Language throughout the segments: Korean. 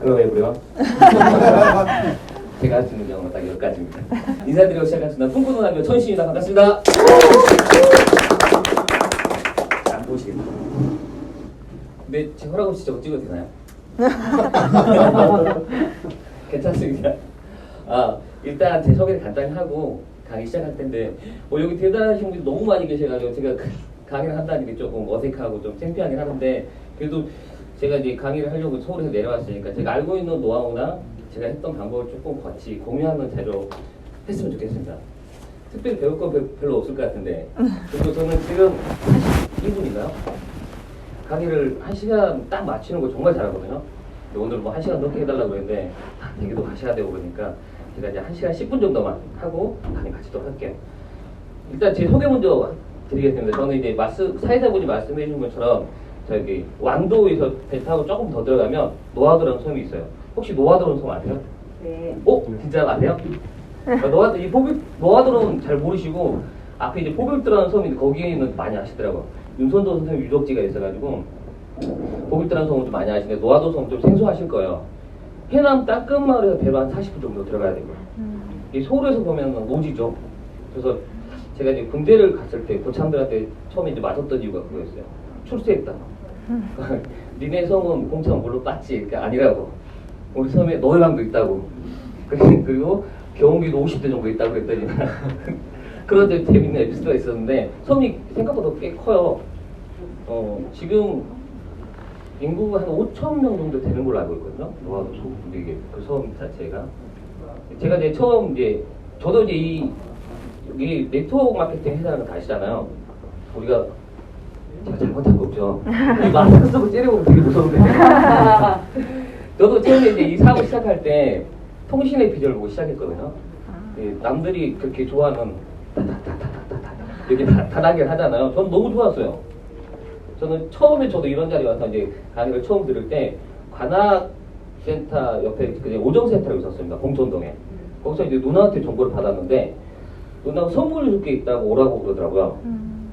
그럼 왜 그래요? 제가 할 수 있는 경험은 딱 여기까지입니다. 인사드리고 시작하겠습니다. 꿈꾸는 천신입니다. 반갑습니다. 안 보시겠네요. 근데 제 허락 없이 저거 찍어도 되나요? 괜찮습니다. 일단 제 소개를 간단히 하고 강의 시작할 텐데 여기 대단하신 분들이 너무 많이 계셔가지고 제가 강의를 한다는 게 조금 어색하고 좀 창피하긴 하는데 그래도 제가 이제 강의를 하려고 서울에서 내려왔으니까 제가 알고 있는 노하우나 제가 했던 방법을 조금 같이 공유하는 자료 했으면 좋겠습니다. 특별히 배울 거 별로 없을 것 같은데 그리고 저는 지금 42분인가요? 강의를 1시간 딱 맞추는 거 정말 잘하거든요. 오늘 뭐 1시간 넘게 해달라고 했는데 되게도 하셔야 되고 그러니까 제가 이제 1시간 10분 정도만 하고 강의 마치도록 할게요. 일단 제 소개 먼저 드리겠습니다. 저는 이제 사회자분이 말씀해 주신 것처럼 저기 왕도에서 배 타고 조금 더 들어가면 노하도라는 섬이 있어요. 혹시 노하도라는 섬 아세요? 네. 진짜 아세요? 노하도는 잘 모르시고 앞에 이제 포빌트라는 섬인데 거기에는 많이 아시더라고요. 윤선도 선생님 유적지가 있어가지고 포빌트라는 섬은 좀 많이 아시는데 노하도 섬 좀 생소하실 거예요. 해남 땅끝마을에서 배로 한 40분 정도 들어가야 되고요. 이 서울에서 보면 노지죠. 그래서 제가 이제 군대를 갔을 때 고참들한테 처음에 이제 맞았던 이유가 그거였어요. 출세했다. 니네 섬은 공천 물로 땄지. 그러니까 아니라고. 우리 섬에 노예방도 있다고. 그리고 경비도 50대 정도 있다고 그랬더니 그런 데 재밌는 에피소드가 있었는데 섬이 생각보다 꽤 커요. 지금 인구가 한 5천 명 정도 되는 걸로 알고 있거든요. 노하도 이게 그 섬 자체가. 제가 이제 처음 저도 이제 여기 네트워크 마케팅 회사는 가시잖아요. 우리가 제가 잘못한 거 없죠. 이 마스크 쓰고 째려보면 되게 무서운데. 저도 처음에 이제 이 사업 시작할 때 통신의 비전을 보고 시작했거든요. 남들이 그렇게 좋아하는 이렇게 다단계를 하잖아요. 저는 너무 좋았어요. 저는 처음에 저도 이런 자리에 와서 이제 강의를 처음 들을 때 관악센터 옆에 그냥 오정센터라고 있었습니다. 봉천동에. 거기서 이제 누나한테 정보를 받았는데 누나가 선물을 줄 게 있다고 오라고 그러더라고요.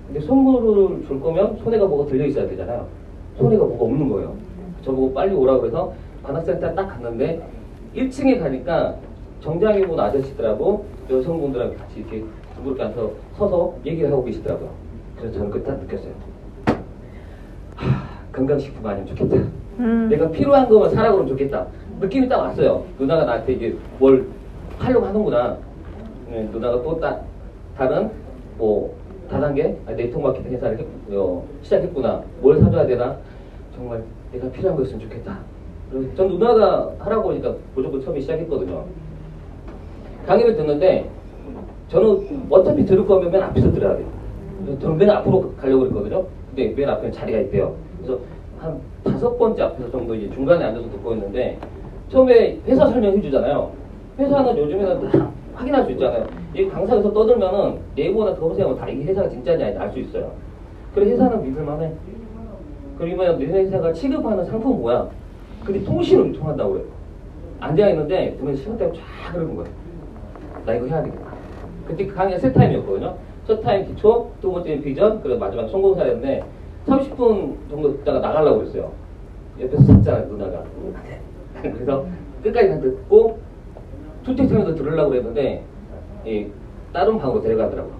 근데 선물을 줄 거면 손에가 뭐가 들려 있어야 되잖아요. 손에가 뭐가 없는 거예요. 저보고 빨리 오라고 그래서 관악센터 딱 갔는데 1층에 가니까 정장 입은 아저씨들하고 여성분들하고 같이 이렇게 그렇게 앉아서 서서 얘기를 하고 계시더라고요. 그래서 저는 그때 딱 느꼈어요. 건강식품 아니면 좋겠다. 내가 필요한 것만 사라 그러면 좋겠다. 느낌이 딱 왔어요. 누나가 나한테 이제 뭘 하려고 하는구나. 누나가 또 다른 뭐 다단계 네트워크 마케팅 회사를 시작했구나. 뭘 사줘야 되나? 정말 내가 필요한 거 있으면 좋겠다. 그래서 전 누나가 하라고 하니까 무조건 처음에 시작했거든요. 강의를 듣는데 저는 어차피 들을 거면 맨 앞에서 들어야 돼요. 저는 맨 앞으로 가려고 그랬거든요. 근데 맨 앞에는 자리가 있대요. 그래서 한 5번째 앞에서 정도 이제 중간에 앉아서 듣고 있는데 처음에 회사 설명해 주잖아요. 회사는 요즘에는 다 확인할 수 있잖아요. 이 강사에서 떠들면은 네이버나 검색하면 다 이 회사가 진짜냐 아닌지 알 수 있어요. 그래 회사는 믿을만해. 그러면 내 회사가 취급하는 상품 뭐야? 근데 통신을 유통한다고 그래요. 앉아있는데 보면 시간 때문에 쫙 그러는 거예요. 나 이거 해야 되겠다. 그때 강의가 세 타임이었거든요. 첫 타임 기초, 두 번째는 비전, 그리고 마지막 성공사였는데 30분 정도 듣다가 나가려고 그랬어요. 옆에서 잤잖아요, 누나가. 그래서 끝까지 다 듣고 투tex타임도 들으려고 그랬는데 다른 방으로 데려가더라고요.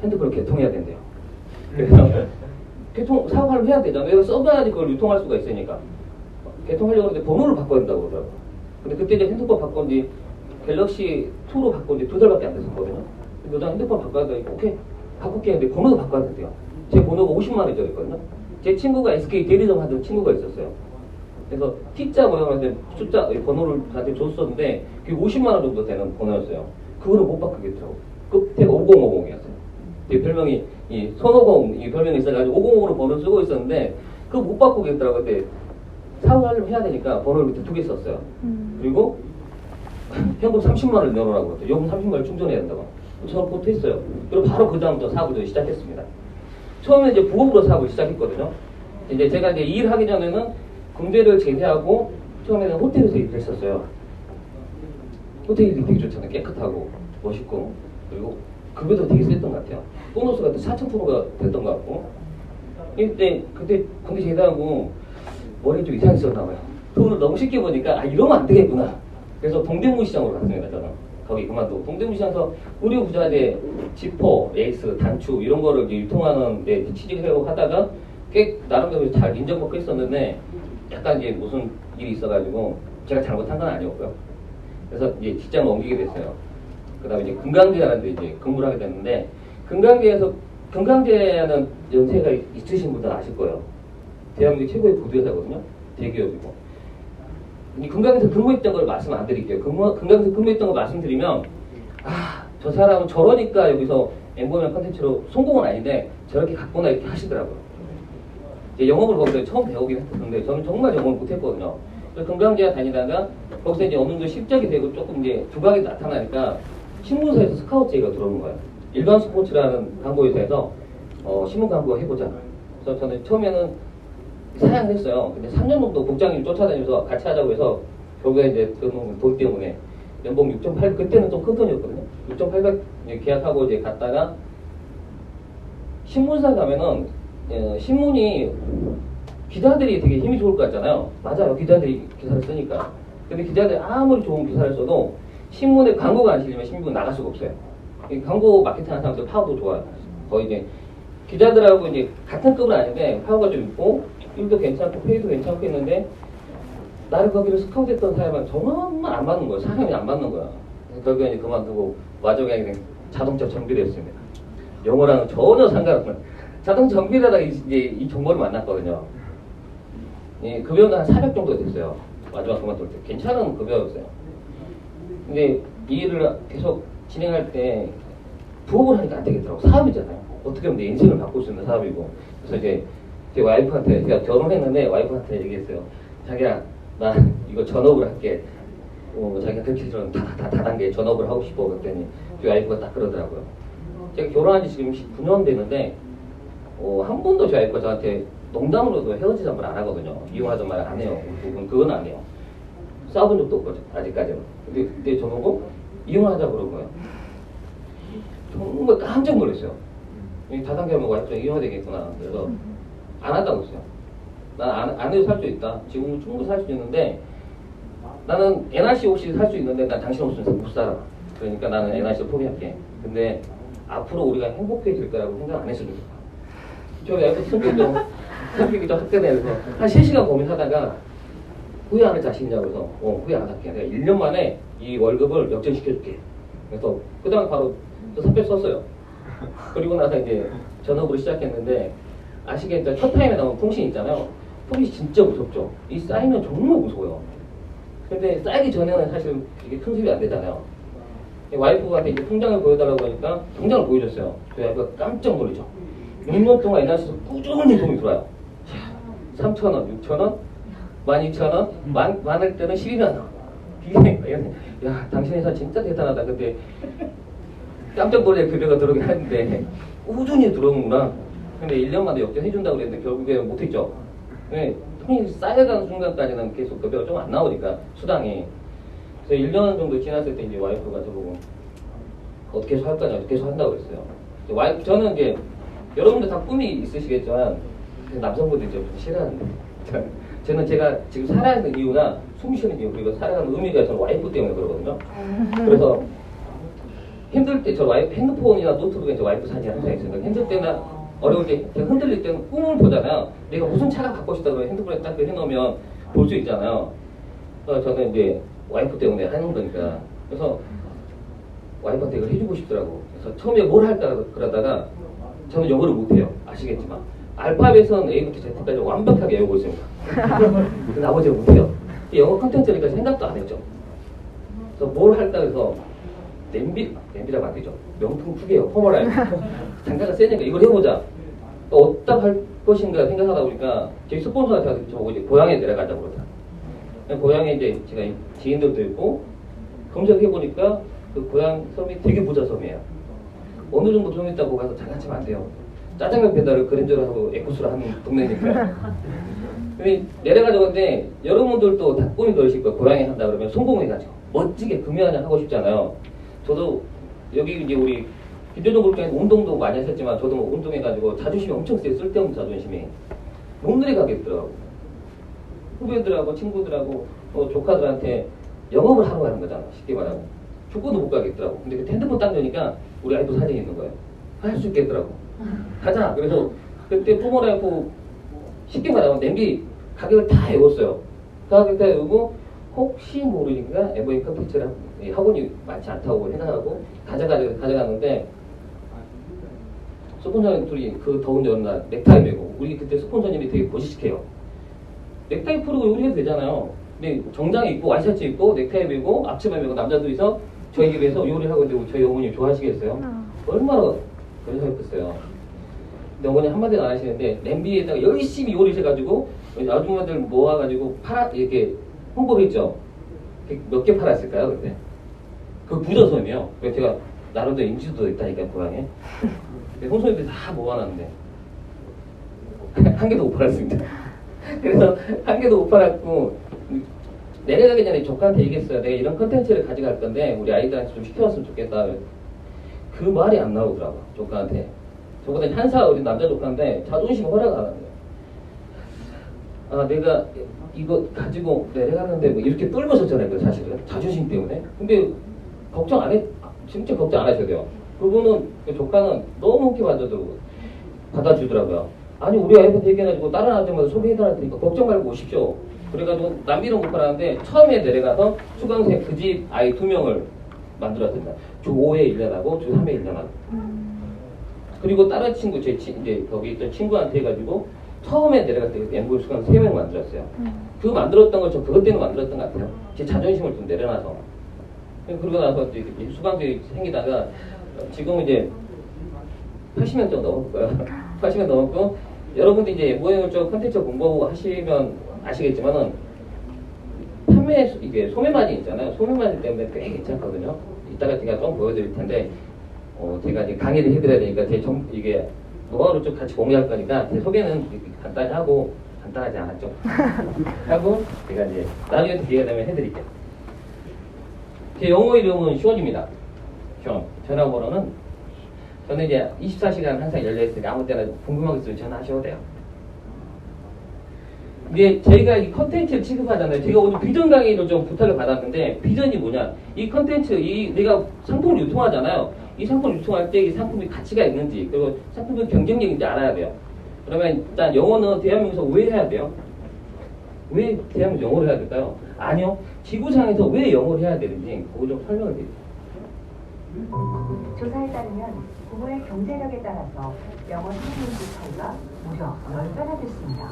핸드폰을 개통해야 된대요. 그래서 사업을 해야 되잖아요. 내가 써봐야지 그걸 유통할 수가 있으니까. 개통하려고 하는데 번호를 바꿔야 된다고 그러더라고요. 근데 그때 이제 핸드폰 바꾼 지 갤럭시 2로 바꾼 지 2달밖에 안 됐었거든요. 누나 핸드폰 바꿔야 되니까 오케이 바꿀게 했는데 번호도 바꿔야 된대요. 제 번호가 50만 원짜리였거든요. 제 친구가 SK 대리점 하던 친구가 있었어요. 그래서 T자 모양한테 숫자 번호를 저한테 줬었는데 그게 50만 원 정도 되는 번호였어요. 그거를 못 바꾸겠더라고. 끝에가 5050이었어요. 제 별명이 손오공 이 별명이 있어가지고 5050으로 번호 쓰고 있었는데 그거 못 바꾸겠더라고. 근데 사업을 하려면 해야 되니까 번호를 밑에 2개 썼어요. 그리고 현금 30만 원을 내놓으라고 그랬어요. 요금 30만 원을 충전해야 된다고. 저는 보태했어요. 그리고 바로 그 다음부터 사업을 시작했습니다. 처음에 이제 부업으로 사업을 시작했거든요. 이제 제가 이제 이 일을 하기 전에는 군대를 제대하고 처음에는 호텔에서 일을 했었어요. 호텔이 되게 좋잖아요. 깨끗하고 멋있고 그리고 급여도 되게 셌던 것 같아요. 보너스가 4,000%가 됐던 것 같고 그때 군대 제대하고 머리 좀 이상했었나 봐요. 돈을 너무 쉽게 버니까 아 이러면 안 되겠구나. 그래서 동대문 시장으로 갔습니다. 저는 거기 그만두고 동대문 시장에서 의류 부자재, 지퍼, 레이스, 단추 이런 거를 이제 유통하는 데 취직하고 하다가 꽤 나름대로 잘 인정받고 있었는데 약간 이제 무슨 일이 있어가지고 제가 잘못한 건 아니었고요. 그래서 이제 직장을 옮기게 됐어요. 그다음에 이제 금강제라는 데 이제 근무를 하게 됐는데 금강제는 연세가 있으신 분들 아실 거예요. 대한민국 최고의 부두회사거든요. 대기업이고. 금강에서 근무했던 걸 말씀 안 드릴게요. 금강에서 근무했던 걸 말씀드리면 저 사람은 저러니까 여기서 엠보면 컨텐츠로 성공은 아닌데 저렇게 갔구나 이렇게 하시더라고요. 영업을 거기서 처음 배우긴 했었는데 저는 정말 영업을 못했거든요. 그래서 금강제에 다니다가 거기서 이제 어느 정도 실적이 되고 조금 이제 두각이 나타나니까 신문사에서 스카우트 제의가 들어오는 거예요. 일반 스포츠라는 광고회사에서 신문 광고 해보자. 그래서 저는 처음에는 사양을 했어요. 근데 3년 정도 국장님 쫓아다니면서 같이 하자고 해서 결국에 이제 돈 때문에 연봉 6,800 그때는 좀 큰 돈이었거든요. 6,800 계약하고 이제 갔다가 신문사 가면은 신문이 기자들이 되게 힘이 좋을 것 같잖아요. 맞아요. 기자들이 기사를 쓰니까. 근데 기자들이 아무리 좋은 기사를 써도 신문에 광고가 안 실리면 신문 나갈 수가 없어요. 광고 마케팅 하는 사람들 파워도 좋아요. 거의 이제 기자들하고 이제 같은 급은 아닌데 파워가 좀 있고 일도 괜찮고 페이도 괜찮고 했는데 나를 거기를 스카우트했던 사람은 정말 안 맞는 거예요. 사람이 안 맞는 거야. 결국에 이제 그만두고 와저가 그냥 자동차 정비를 했습니다. 영어랑은 전혀 상관없는 자동차 정비라다가 이제 이 정보를 만났거든요. 급여는 한 400 정도 됐어요. 마지막 그만둘 때 괜찮은 급여였어요. 근데 이 일을 계속 진행할 때 부업을 하니까 안 되겠더라고. 사업이잖아요. 어떻게 하면 내 인생을 바꿀 수 있는 사업이고. 그래서 이제 제 와이프한테 제가 결혼했는데 와이프한테 얘기했어요. 자기야 나 이거 전업을 할게. 자기가 그렇게 저는 다단계 전업을 하고 싶어 그랬더니 제 와이프가 딱 그러더라고요. 제가 결혼한 지 지금 9년 됐는데 한 번도 제 와이프가 저한테 농담으로도 헤어지자는 말 안 하거든요. 이혼하자는 말 안 해요. 그건 안 해요. 싸워본 적도 없거든요. 아직까지는. 근데 그때 저보고 이혼하자고 그런 거예요. 정말 깜짝 놀랐어요. 다단계 하면 와이프랑 이혼해야 되겠구나. 그래서 안 한다고 했어요. 난 안 해도 살 수 있다. 지금은 충분히 살 수 있는데 나는 NRC 없이 살 수 있는데 난 당신 없으면 못 살아. 그러니까 나는 NRC를 포기할게. 근데 앞으로 우리가 행복해질 거라고 생각 안 했으면 좋겠다. 저 약간 성격이 좀 학대내서 한 3시간 고민하다가 후회 안 할 자신 있냐고 해서 후회 안 할게. 내가 1년 만에 이 월급을 역전시켜줄게. 그래서 그 다음에 바로 선배 썼어요. 그리고 나서 이제 전업으로 시작했는데 아시겠죠? 첫 타임에 나온 풍신 있잖아요. 풍신이 진짜 무섭죠. 이 쌓이면 정말 무서워요. 근데 쌓이기 전에는 사실 이게 큰 소리 안 되잖아요. 와이프한테 이제 통장을 보여달라고 하니까 통장을 보여줬어요. 저희 와이프가 깜짝 놀라죠. 6년 동안 NRC에서 꾸준히 돈이 들어와요. 3,000원, 6,000원, 12,000원, 많을 때는 12만원. 야, 당신 회사 진짜 대단하다. 근데 깜짝 놀랄 급여가 들어오긴 하는데 꾸준히 들어오는구나. 근데 1년 만에 역전해준다고 그랬는데 결국에 못했죠. 통이 쌓여가는 순간까지는 계속 급여가 좀 안 나오니까 수당이. 그래서 1년 정도 지났을 때 이제 와이프가 저보고 어떻게 해서 할 거냐, 어떻게 해서 한다고 그랬어요. 저는 이제 여러분들 다 꿈이 있으시겠지만 남성분들이 좀 싫어하는데 저는 제가 지금 살아있는 이유나 숨 쉬는 이유 그리고 살아가는 의미가 저는 와이프 때문에 그러거든요. 그래서 힘들 때 저 핸드폰이나 노트북에 저 와이프 사진이 항상 있어요. 힘들 때나 어려울 때 흔들릴 때는 꿈을 보잖아요. 내가 무슨 차가 갖고 싶다 그러면 핸드폰에 딱 해놓으면 볼 수 있잖아요. 그래서 저는 이제 와이프 때문에 하는 거니까. 그래서 와이프한테 이걸 해주고 싶더라고. 그래서 처음에 뭘 할까 그러다가 저는 영어를 못해요. 아시겠지만. 알파벳은 A부터 Z까지 완벽하게 외우고 있습니다. 근데 나머지는 못해요. 영어 컨텐츠니까 생각도 안 했죠. 그래서 뭘 할까 해서 냄비라고 안 되죠. 명품 푸게요. 포멀라이즈. 단가가 세니까 이걸 해보자. 어디다 할 것인가 생각하다 보니까 저희 스폰서한테 저보고 이제 고향에 내려가자고 그러더라고요. 고향에 이제 제가 지인들도 있고 검색해보니까 그 고향 섬이 되게 부자 섬이에요. 어느 정도 좀 있다고 가서 장난치면 안 돼요. 짜장면 배달을 그랜저로 하고 에쿠스로 하는 동네니까. 근데 내려가자고 하는데 여러분들도 다 꿈이 그러실 거예요. 고향에 한다 그러면 성공해가지고 멋지게 금연하냐 하고 싶잖아요. 저도 여기 이제 우리 김조정 국장님 운동도 많이 하셨지만 저도 운동해가지고 자존심이 엄청 세요. 쓸데없는 자존심이. 못 내려가겠더라고요. 후배들하고 친구들하고 조카들한테 영업을 하러 가는 거잖아. 쉽게 말하면. 축구도 못 가겠더라고. 근데 그 핸드폰 딱 여니까 우리 아이도 사진이 있는 거예요. 할 수 있겠더라고. 가자. 그래서 그때 부모라고 쉽게 말하면 냄비 가격을 다 외웠어요. 가격을 다 외우고 혹시 모르니까 에버이 컴퓨터를 학원이 많지 않다고 해나가고 가져갔는데 스폰서님 둘이 그 더운 여름날 넥타이 메고 우리 그때 스폰서님이 되게 고지식해요. 넥타이 풀고 요리해도 되잖아요. 근데 정장 입고 와이셔츠 입고 넥타이 메고 앞치마 메고 남자들이서 저희 집에서 요리하고 있는데 저희 어머니 좋아하시겠어요? 얼마나 그러셨겠어요. 근데 어머니 한마디도 안 하시는데 냄비에다가 열심히 요리를 해가지고 아줌마들 모아가지고 이렇게 홍보했죠. 몇 개 팔았을까요 그때? 그 부저섬이요. 그래서 제가 나름대로 임시도 있다니까 고향에. 홍소님들이 다 모아놨는데 한 개도 못 팔았습니다. 그래서 한 개도 못 팔았고 내려가기 전에 조카한테 얘기했어요. 내가 이런 컨텐츠를 가져갈 건데 우리 아이들한테 좀 시켜왔으면 좋겠다. 그 말이 안 나오더라고 조카한테. 조카는 한사 어린 남자 조카인데 자존심이 허락 안 하는 거야. 아 내가 이거 가지고 내려가는데 뭐 이렇게 떨고 섰잖아요. 그 사실은 자존심 때문에. 근데 걱정 안 해. 진짜 걱정 안 하셔도 돼요. 그분은 그 조카는 너무 흔쾌 받아주더라고요. 아니 우리 아이한테 얘기해가지고 다른 아줌마도 소개해달라 테니까 걱정 말고 오십시오. 그래가지고 남비는 못 팔았는데 처음에 내려가서 수강생 그 집 아이 2명을 만들었습니다. 주 5회 1년하고 주 3회 1년하고. 그리고 다른 친구 이제 거기 있던 친구한테 해가지고 처음에 내려갈 때 엠보이 수강생 3명 만들었어요. 그 만들었던 걸 저 그것 때문에 만들었던 것 같아요. 제 자존심을 좀 내려놔서. 그러고 나서 이제 수강생이 생기다가 지금 이제 80명 정도 넘었고요. 80명 넘었고 여러분들 이제 모형을 좀 컨텐츠 공부하고 하시면 아시겠지만은 이게 소매 마진 있잖아요. 소매 마진 때문에 꽤 괜찮거든요. 이따가 제가 좀 보여드릴 텐데 제가 이제 강의를 해드려야 되니까 이게 노하우를 좀 같이 공유할 거니까 제 소개는 간단히 하고 간단하지 않았죠. 하고 제가 이제 나중에 기회가 되면 해드릴게요. 제 영어 이름은 션입니다. 션. 전화번호는 저는 이제 24시간 항상 열려있으니까 아무 때나 궁금한 거 있으면 전화하셔도 돼요. 이제 저희가 이 컨텐츠를 취급하잖아요. 제가 오늘 비전 강의를 좀 부탁을 받았는데 비전이 뭐냐? 이 컨텐츠, 내가 상품을 유통하잖아요. 이 상품을 유통할 때 이 상품이 가치가 있는지 그리고 상품이 경쟁력인지 알아야 돼요. 그러면 일단 영어는 대한민국에서 왜 해야 돼요? 왜 대한민국 영어를 해야 될까요? 아니요. 지구상에서 왜 영어를 해야 되는지 그거 좀 설명을 드릴게요. 조사에 따르면 부모의 경제력에 따라서 영어 수준의 차이가 무려 10배나 됐습니다.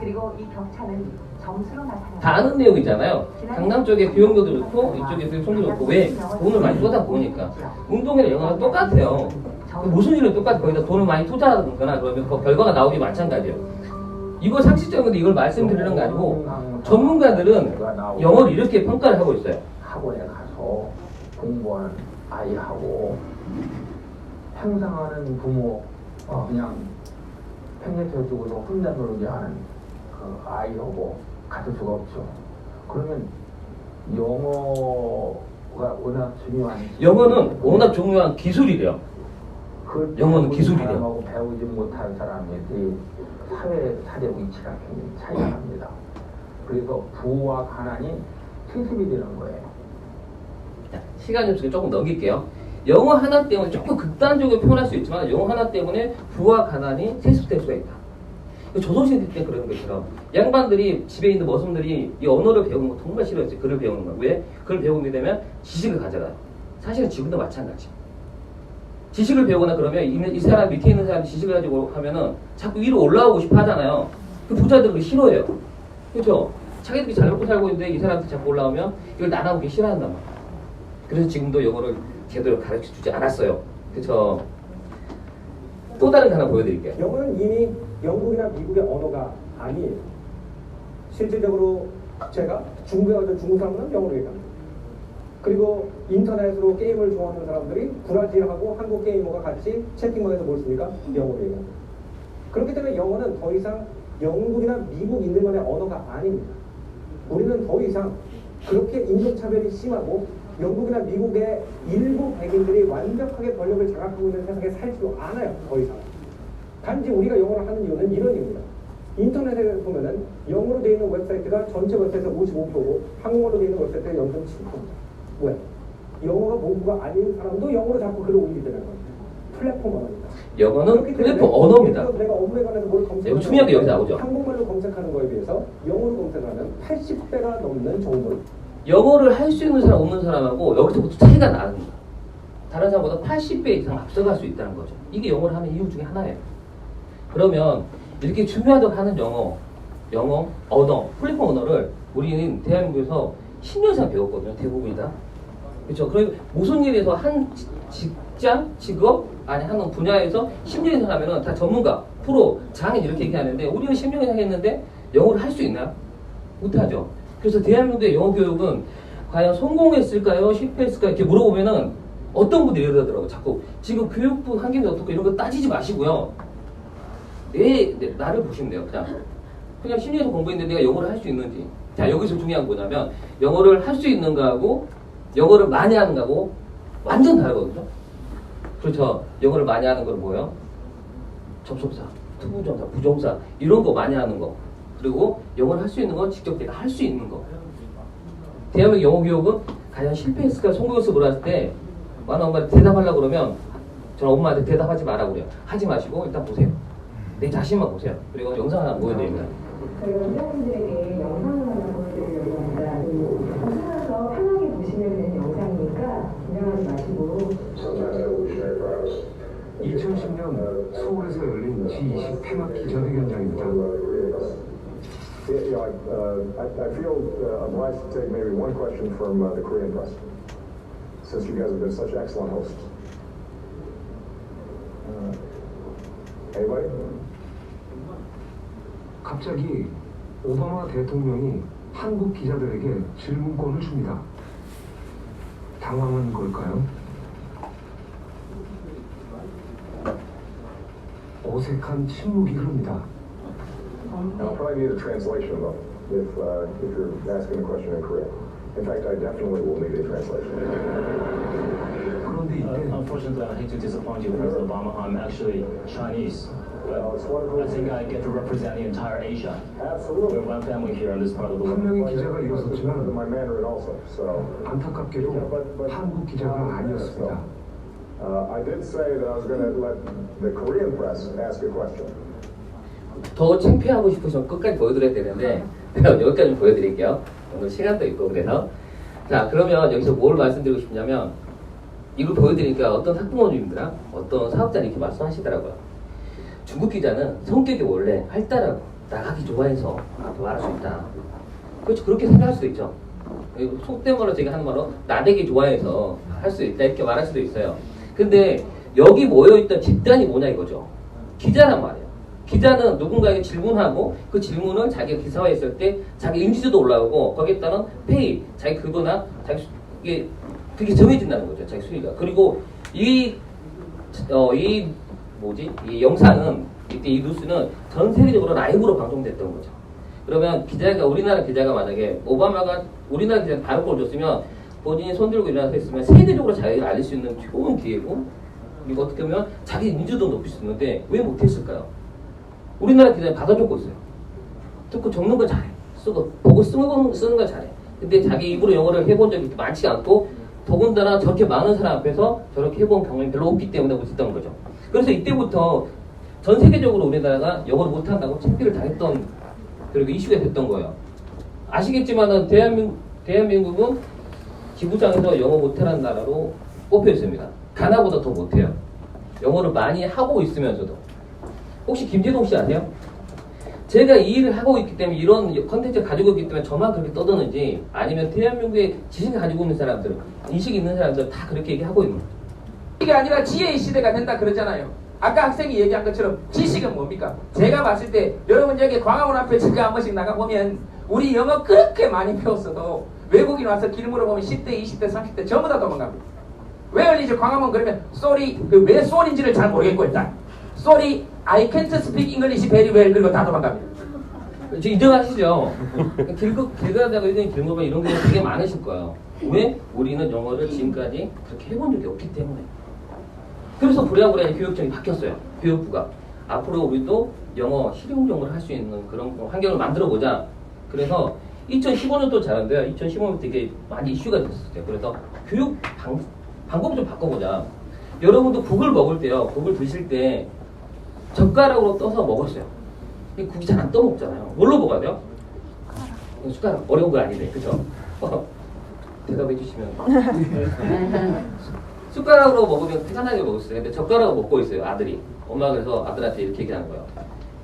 그리고 이 격차는 점수로 나타납니다. 다 아는 내용이잖아요. 강남 쪽에 비용도도 그렇고 이쪽에 손도 그렇고 왜 돈을 많이 쏟아 보니까 운동이나 영어가 똑같아요. 무슨 일은 똑같아. 거기다 돈을 많이 투자하거나 그러면 그 결과가 나오기 마찬가지예요. 이거 상식적인 건데 이걸 말씀드리는 거 아니고 전문가들은 영어를 이렇게 평가를 하고 있어요. 학원에 가서 공부하는 아이하고 행상하는 부모 그냥 팽개쳐주고서 혼자 놀게 하는 그 아이하고 같을 수가 없죠. 그러면 영어가 워낙 중요한 영어는 워낙 중요한 기술이래요. 그 영어는 기술이래요. 사람하고 배우지 못한 사람들이 사회 사회 위치가 굉장히 차이가 납니다. 그래서 부와 가난이 세습이 되는 거예요. 자, 시간 좀 조금 넘길게요. 영어 하나 때문에 조금 극단적으로 표현할 수 있지만 영어 하나 때문에 부와 가난이 세습될 수가 있다. 조선시대 때 그런 것처럼 양반들이 집에 있는 머슴들이 이 언어를 배우는 거 정말 싫어했어요. 글을 배우는 거. 왜? 글을 배우게 되면 지식을 가져가요. 사실은 지금도 마찬가지. 지식을 배우거나 그러면 이 사람 밑에 있는 사람이 지식을 가지고 하면은 자꾸 위로 올라오고 싶어 하잖아요. 그 부자들은 그게 싫어해요. 그렇죠? 자기들이 잘 먹고 살고 있는데 이 사람한테 자꾸 올라오면 이걸 나눠보기 싫어한단 말이에요. 그래서 지금도 영어를 제대로 가르쳐주지 않았어요. 그렇죠? 또 다른 거 하나 보여드릴게요. 영어는 이미 영국이나 미국의 언어가 아니에요. 실질적으로 제가 중국에 가서 중국 사람들은 영어로 얘기합니다. 그리고 인터넷으로 게임을 좋아하는 사람들이 브라질하고 한국 게이머가 같이 채팅방에서 뭘 씁니까? 영어로 얘기합니다. 그렇기 때문에 영어는 더 이상 영국이나 미국인들만의 언어가 아닙니다. 우리는 더 이상 그렇게 인종차별이 심하고 영국이나 미국의 일부 백인들이 완벽하게 권력을 장악하고 있는 세상에 살지도 않아요. 더 이상. 단지 우리가 영어를 하는 이유는 이런 이유입니다. 인터넷에 보면은 영어로 되어 있는 웹사이트가 전체 웹사이트 55%고 한국어로 되어 있는 웹사이트가 0.7%입니다. 왜? 영어가 모국어가 아닌 사람도 영어로 자꾸 글을 올리게 되는 거예요. 플랫폼 언어니까. 영어는 플랫폼 언어입니다. 내가 업무에 관해서 뭘 검색하는 중요한 게 여기 나오죠. 한국말로 검색하는 거에 비해서 영어로 검색하는 80배가 넘는 정보를 영어를 할 수 있는 사람 없는 사람하고 여기서부터 차이가 나는 거야. 다른 사람보다 80배 이상 앞서갈 수 있다는 거죠. 이게 영어를 하는 이유 중에 하나예요. 그러면 이렇게 중요하다고 하는 영어, 언어, 플랫폼 언어를 우리는 대한민국에서 10년 이상 배웠거든요. 대부분이 다. 그렇죠. 그리고 무슨 일에서 한 직장, 직업, 아니 하는 분야에서 10년 이상 하면은 다 전문가, 프로, 장인 이렇게 얘기하는데 우리는 10년 이상 했는데 영어를 할 수 있나요? 못하죠. 그래서 대한민국의 영어 교육은 과연 성공했을까요? 실패했을까요? 이렇게 물어보면은 어떤 분들이 이러더라고요. 자꾸 지금 교육부 환경이 어떻고 이런 거 따지지 마시고요. 나를 보시면 돼요. 그냥 10년에서 공부했는데 내가 영어를 할 수 있는지. 자, 여기서 중요한 거 뭐냐면 영어를 할 수 있는 거하고 영어를 많이 하는 거하고 완전 다르거든요. 그렇죠. 영어를 많이 하는 건 뭐예요? 접속사, 투부정사, 부정사 이런 거 많이 하는 거. 그리고 영어를 할 수 있는 건 직접 내가 할 수 있는 거. 대한민국 영어 교육은 과연 실패했을까 성공했을까 물었을 때 많은 엄마한테 대답하려고 그러면 저는 엄마한테 대답하지 말라고 그래요. 하지 마시고 일단 보세요. 내 자신만 보세요. 그리고 영상 하나 보여드립니다. 저희 원장님들에게 영상을 하나 보여드리려고 합니다. 보시면서 편하게 보시면 되는 영상이니까 긴장하지 마시고. 2010년 서울에서 열린 G20 폐막 기자회견장입니다. Yeah, I feel obliged to take maybe one question from the Korean press, since you guys have been such excellent hosts. Anybody? 갑자기 오바마 대통령이 한국 기자들에게 질문권을 줍니다. 당황한 걸까요? 어색한 침묵이 흐릅니다. I'll probably need a translation though, if you're asking a question in Korean. In fact, I definitely will need a translation. 그런데 이때 Unfortunately, I hate to disappoint you, Mr. Obama. I'm actually Chinese. But It's wonderful. I think I get to represent the entire Asia. Absolutely. We're one family here in this part of the 한 world. 명의 기자가 It's better than 일어섰지만 my Mandarin also. So 안타깝게도 한국 기자가 아니었습니다. I did say that I was going to let the Korean press ask a question. 더 창피하고 싶으시면 끝까지 보여드려야 되는데 여기까지 보여드릴게요. 오늘 시간도 있고 그래서 자 그러면 여기서 뭘 말씀드리고 싶냐면 이걸 보여드리니까 어떤 학부모님들이랑 어떤 사업자는 이렇게 말씀하시더라고요. 중국 기자는 성격이 원래 활달하고 나가기 좋아해서 말할 수 있다. 그렇죠. 그렇게 생각할 수도 있죠. 속된 말로 제가 하는 말로 나대기 좋아해서 할 수 있다 이렇게 말할 수도 있어요. 근데 여기 모여있던 집단이 뭐냐 이거죠. 기자란 말이에요. 기자는 누군가에게 질문하고 그 질문을 자기가 기사화했을 때 자기 인지도도 올라오고 거기에 따른 페이, 자기 그거나 자기 이게 그게 정해진다는 거죠. 자기 수익가. 그리고 이 영상은 이때 이 뉴스는 전 세계적으로 라이브로 방송됐던 거죠. 그러면 우리나라 기자가 만약에 오바마가 우리나라 기자가 다른 걸 줬으면 본인이 손들고 일어나서 했으면 세계적으로 자기를 알릴 수 있는 좋은 기회고 그리고 어떻게 보면 자기 인지도 높일 수 있는데 왜 못했을까요? 우리나라 기자는 받아줬고 있어요. 듣고 적는 건 잘해. 쓰고 보고 쓰는 건 잘해. 근데 자기 입으로 영어를 해본 적이 많지가 않고 더군다나 저렇게 많은 사람 앞에서 저렇게 해본 경험이 별로 없기 때문에 못했던 거죠. 그래서 이때부터 전 세계적으로 우리나라가 영어를 못한다고 창피를 당했던 그리고 이슈가 됐던 거예요. 아시겠지만은 대한민국은 지구상에서 영어 못하는 나라로 꼽혀 있습니다. 가나보다 더 못해요. 영어를 많이 하고 있으면서도. 혹시 김재동 씨 아세요? 제가 이 일을 하고 있기 때문에 이런 컨텐츠를 가지고 있기 때문에 저만 그렇게 떠드는지 아니면 대한민국의 지식을 가지고 있는 사람들, 인식이 있는 사람들 다 그렇게 얘기하고 있는 거예요. 이게 아니라 지혜의 시대가 된다 그러잖아요. 아까 학생이 얘기한 것처럼 지식은 뭡니까? 제가 봤을 때 여러분 여기 광화문 앞에 제가 한 번씩 나가보면 우리 영어 그렇게 많이 배웠어도 외국인 와서 길 물어보면 10대, 20대, 30대 전부 다 도망갑니다. 왜 열리죠? 광화문 그러면 sorry, 왜 sorry인지를 잘 모르겠고 일단 sorry, I can't speak English very well 그리고 다 도망갑니다. 인정하시죠? 길 가다가 길 물어보면 이런 게 되게 많으실 거예요. 왜? 우리는 영어를 지금까지 그렇게 해본 적이 없기 때문에. 그래서 부랴부랴 교육청이 바뀌었어요. 교육부가. 앞으로 우리도 영어, 실용 영어를 할 수 있는 그런 환경을 만들어 보자. 그래서 2015년도 잘한데요. 2015년부터 이게 많이 이슈가 됐었어요. 그래서 교육 방법을 좀 바꿔보자. 여러분도 국을 먹을 때요. 국을 드실 때 젓가락으로 떠서 먹었어요. 국이 잘 안 떠먹잖아요. 뭘로 먹어야 돼요? 숟가락. 어려운 거 아닌데. 그쵸? 대답해 주시면. 숟가락으로 먹으면 편안하게 먹었어요. 근데 젓가락으로 먹고 있어요. 아들이. 엄마가 그래서 아들한테 이렇게 얘기하는 거예요.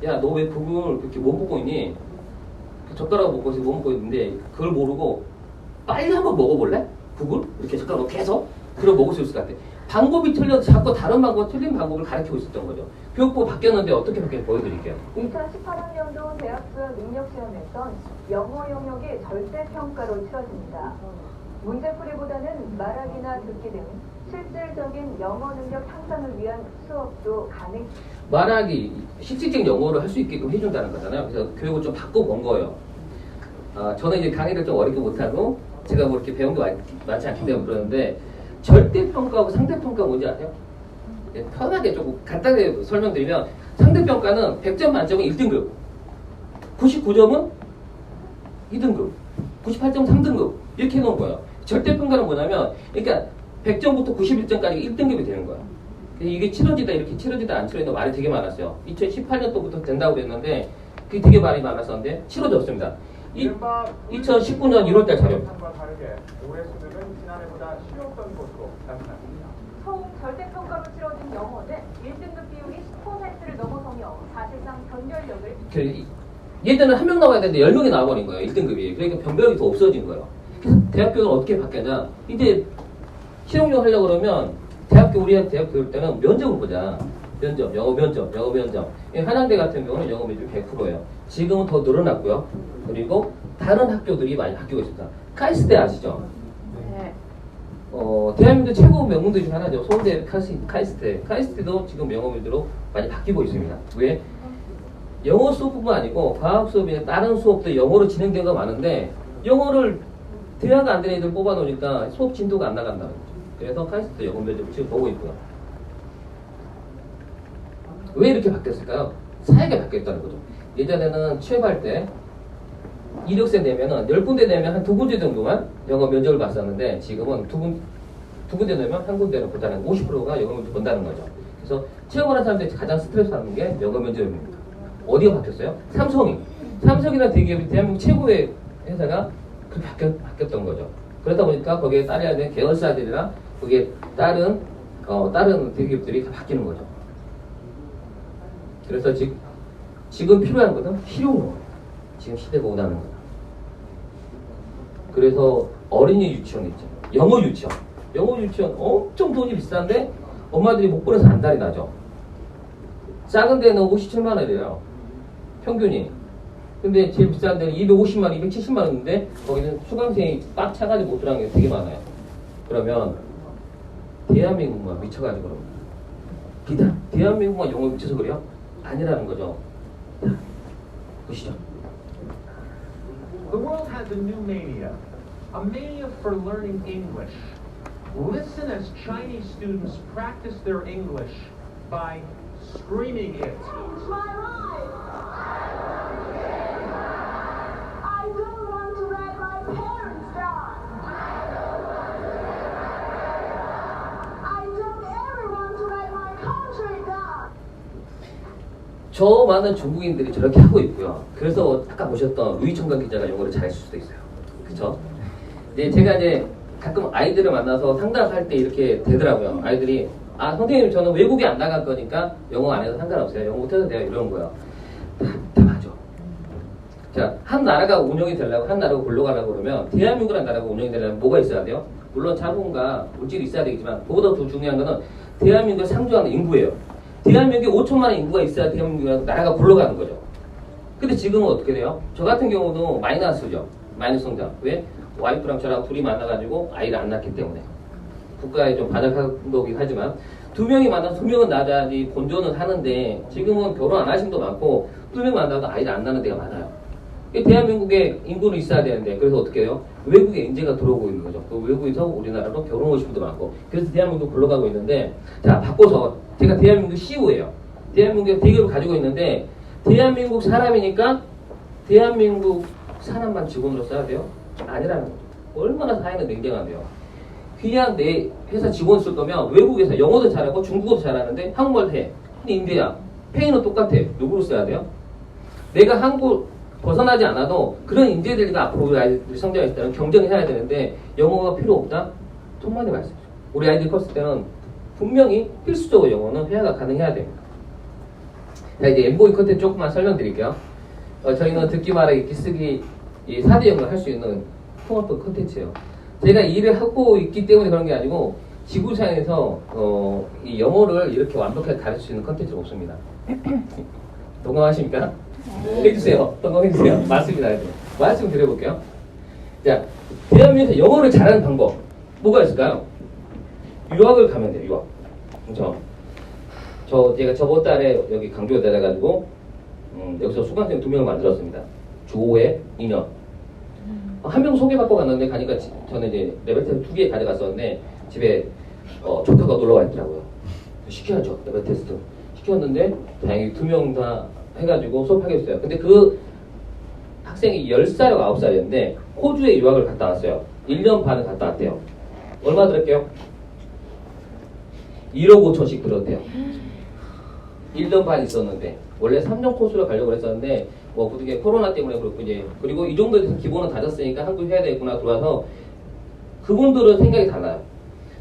야, 너 왜 국을 그렇게 못 먹고 있니? 젓가락으로 먹고 있어 못 먹고 있는데 그걸 모르고 빨리 한번 먹어볼래? 국을? 이렇게 젓가락으로 계속? 그럼 먹을 수 있을 것 같아. 방법이 틀려서 자꾸 다른 방법, 틀린 방법을 가르치고 있었던 거죠. 교육부 바뀌었는데 어떻게 바뀌었는지 보여드릴게요. 2018학년도 대학수학 능력시험에선 영어 영역이 절대평가로 치러집니다. 문제풀이보다는 말하기나 듣기 등 실질적인 영어 능력 향상을 위한 수업도 가능. 말하기, 실질적인 영어를 할 수 있게끔 해준다는 거잖아요. 그래서 교육을 좀 바꿔본 거예요. 저는 이제 강의를 좀 어렵게 못하고 제가 뭐 이렇게 배운 게 많지 않기 때문에 그러는데 절대평가하고 상대평가가 뭔지 아세요? 편하게 조금 간단하게 설명드리면 상대평가는 100점 만점은 1등급, 99점은 2등급, 98점은 3등급 이렇게 해놓은 거예요. 절대평가는 뭐냐면 그러니까 100점부터 91점까지 1등급이 되는 거예요. 이게 치러지다 이렇게 치러지다 안 치러지다 말이 되게 많았어요. 2018년도부터 된다고 그랬는데 그게 되게 말이 많았었는데 치러졌습니다. 2019년 1월달 자료. 다르게 올해 수능은 지난해보다 쉬웠던 것으로 나타났습니다. 총 절대평가로 치러진 영어는 1등급 비율이 10%를 넘어서며 사실상 변별력을 예전에는 한 명 나와야 되는데 10명이 나와버린 거예요. 1등급이. 그러니까 변별력이 더 없어진 거예요. 그래서 대학교는 어떻게 바뀌었냐. 이제 실용영어 하려고 그러면 우리 대학교 올 때는 면접을 보자. 면접, 영어 면접. 한양대 같은 경우는 영어 면접이 100%예요. 지금은 더 늘어났고요. 그리고 다른 학교들이 많이 바뀌고 있습니다. 카이스트 아시죠? 네. 대한민국 최고 명문대 중 하나죠. 서울대 카이스트. 카이스트도 지금 영어 면접으로 많이 바뀌고 있습니다. 왜? 영어 수업뿐만 아니고 과학 수업이나 다른 수업도 영어로 진행된 거 많은데 영어를 대화가 안 되는 애들 뽑아놓으니까 수업 진도가 안 나간다는 거죠. 그래서 카이스트 영어 면접을 지금 보고 있고요. 왜 이렇게 바뀌었을까요? 사회가 바뀌었다는 거죠. 예전에는 취업할 때 이력서 내면은 10군데 내면 한 2군데 정도만 영어 면접을 봤었는데 지금은 두 군데 내면 한 군데는 보다는 50%가 영어 면접 본다는 거죠. 그래서 취업을 한 사람들이 가장 스트레스 받는 게 영어 면접입니다. 어디가 바뀌었어요? 삼성이나 대기업이 대한민국 최고의 회사가 그렇게 바뀌었던 거죠. 그러다 보니까 거기에 따라야 되는 계열사들이나 거기에 다른 대기업들이 다 바뀌는 거죠. 그래서 지금 필요한 것은 실용으로 지금 시대가 오다는 거다. 그래서 어린이 유치원 있죠. 영어 유치원 엄청 돈이 비싼데 엄마들이 못 보내서 안달이 나죠. 작은 데는 57만 원이래요. 평균이. 근데 제일 비싼 데는 250만 원, 270만 원인데 거기는 수강생이 꽉 차가지고 못 들어가는 게 되게 많아요. 그러면 대한민국만 미쳐가지고 그럽니다. 대한민국만 영어 미쳐서 그래요? 아니라는 거죠. 자, 보시죠. The world has a new mania for learning English. Listen as Chinese students practice their English by screaming it. Change my life. I don't want to let my parents down. I don't ever want to let my country down. 저 많은 중국인들이 저렇게 하고 있고요. 그래서 아까 보셨던 루이청강 기자가 영어를 잘할 수도 있어요. 그쵸? 네, 제가 이제 가끔 아이들을 만나서 상담할 때 이렇게 되더라고요. 아이들이 선생님 저는 외국에 안 나갈 거니까 영어 안 해도 상관없어요. 영어 못해도 돼요. 이러는 거예요. 다 맞아. 자, 한 나라가 운영이 되려고 한 나라가 굴러가려고 그러면 대한민국이라는 나라가 운영이 되려면 뭐가 있어야 돼요? 물론 자본과 물질이 있어야 되겠지만 그보다 더 중요한 거는 대한민국을 상주하는 인구예요. 대한민국에 5천만 원 인구가 있어야 대한민국이라는 나라가 굴러가는 거죠. 근데 지금은 어떻게 돼요? 저 같은 경우도 마이너스죠. 마이너스 성장. 왜? 와이프랑 저랑 둘이 만나가지고 아이를 안 낳기 때문에. 국가에 좀 반역하긴 하지만 2명이 만나서 2명은 낳아야지 본전은 하는데 지금은 결혼 안 하신 분도 많고 2명 만나도 아이를 안 낳는 데가 많아요. 대한민국에 인구는 있어야 되는데 그래서 어떻게 해요? 외국에 인재가 들어오고 있는 거죠. 그 외국에서 우리나라로 결혼하고 싶은 분도 많고 그래서 대한민국 굴러가고 있는데 자 바꿔서 제가 대한민국 CEO예요. 대한민국에 대기업을 가지고 있는데 대한민국 사람이니까 대한민국 사람만 직원으로 써야 돼요? 아니라는 거죠. 얼마나 사회는 냉정한데요. 그냥 내 회사 직원 쓸 거면 외국 회사 영어도 잘하고 중국어도 잘하는데 한국말 해. 근데 인디야. 페이는 똑같아. 누구로 써야 돼요? 내가 한국 벗어나지 않아도 그런 인재들과 앞으로 우리 아이들이 성장했을 때는 경쟁해야 되는데 영어가 필요 없다? 천만의 말씀이죠. 우리 아이들이 컸을 때는 분명히 필수적으로 영어는 회화가 가능해야 됩니다. 자 이제 엠보이 컨텐츠 조금만 설명드릴게요. 저희는 듣기 말하기 읽기 쓰기 이 4대 영어를 할 수 있는 통합적 컨텐츠예요. 제가 일을 하고 있기 때문에 그런 게 아니고 지구상에서 이 영어를 이렇게 완벽하게 가르칠 수 있는 컨텐츠가 없습니다. 동감하십니까? 네. 해주세요. 동감해주세요. 맞습니다. 말씀 드려볼게요. 자, 대한민국에서 영어를 잘하는 방법 뭐가 있을까요? 유학을 가면 돼요. 유학. 제가 저번 달에 여기 강조에 내려가지고 여기서 수강생 2명을 만들었습니다. 주 5회 2년. 한 명 소개받고 갔는데 가니까 저는 이제 레벨 테스트 2개 가져갔었는데 집에 조카가 놀러와 있더라고요. 시켜야죠. 레벨 테스트. 시켰는데 다행히 2명 다 해가지고 수업하게 했어요. 근데 그 학생이 10살이고 9살이었는데 호주에 유학을 갔다 왔어요. 1년 반을 갔다 왔대요. 얼마 들었게요? 1억 5천씩 들었대요. 1년 반 있었는데 원래 3년 코스로 가려고 했었는데 뭐 그게 코로나 때문에 그렇고 이제 그리고 이 정도에 대해서 기본은 다졌으니까 한국 해야 되겠구나 들어와서 그분들은 생각이 달라요.